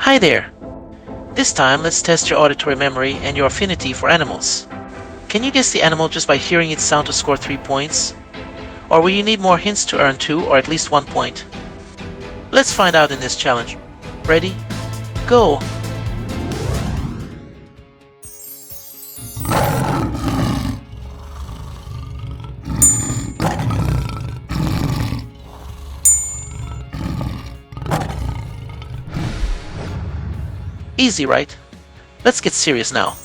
Hi there! This time, let's test your auditory memory and your affinity for animals. Can you guess the animal just by hearing its sound to score 3 points? Or will you need more hints to earn 2 or at least 1 point? Let's find out in this challenge. Ready? Go! Easy, right? Let's get serious now.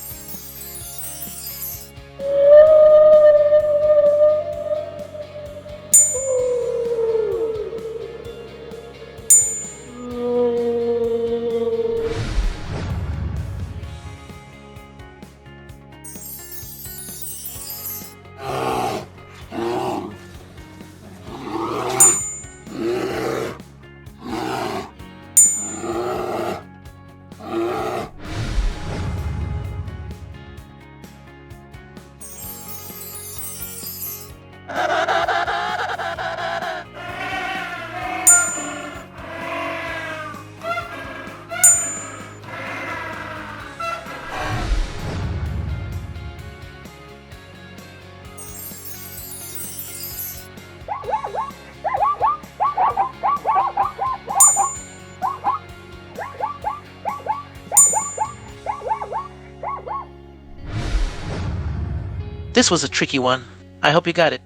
This was a tricky one. I hope you got it.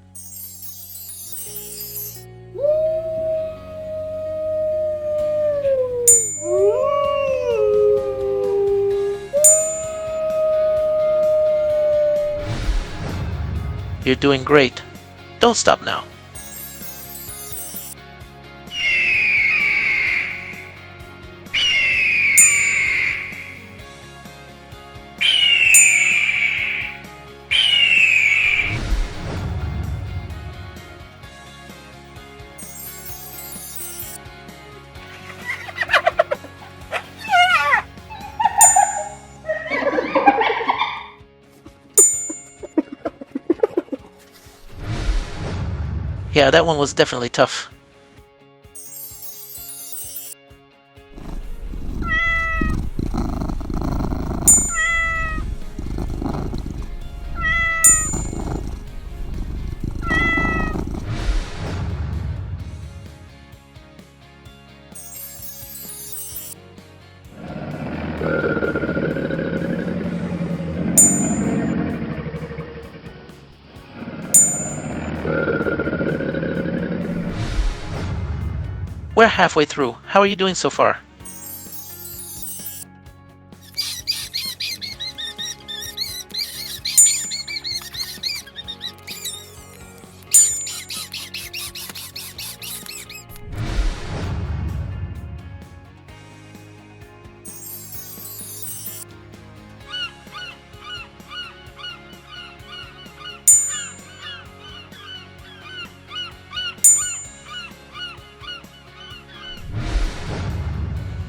You're doing great. Don't stop now. Yeah, that one was definitely tough. We're halfway through. How are you doing so far?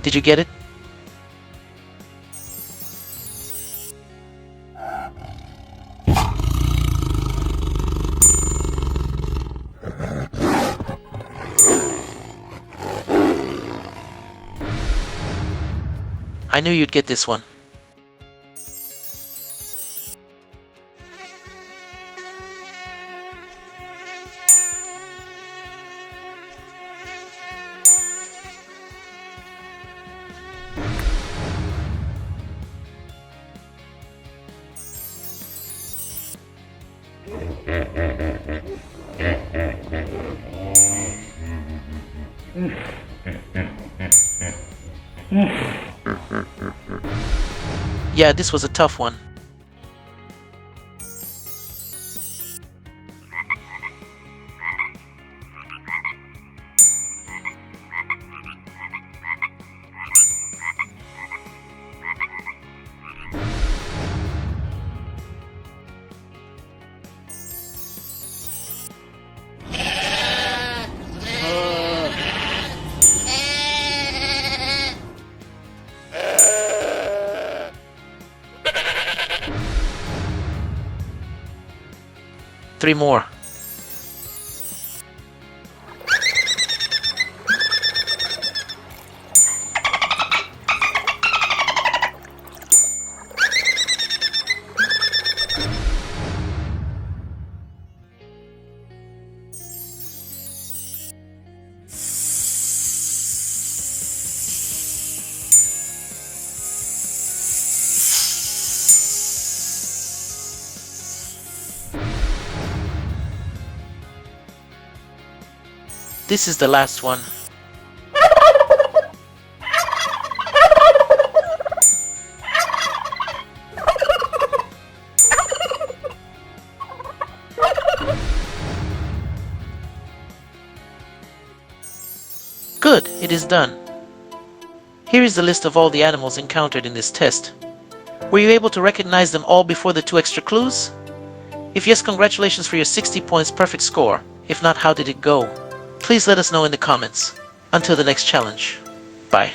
Did you get it? I knew you'd get this one. Yeah, this was a tough one. Three more. This is the last one. Good, it is done. Here is the list of all the animals encountered in this test. Were you able to recognize them all before the 2 extra clues? If yes, congratulations for your 60 points perfect score. If not, how did it go? Please let us know in the comments. Until the next challenge. Bye.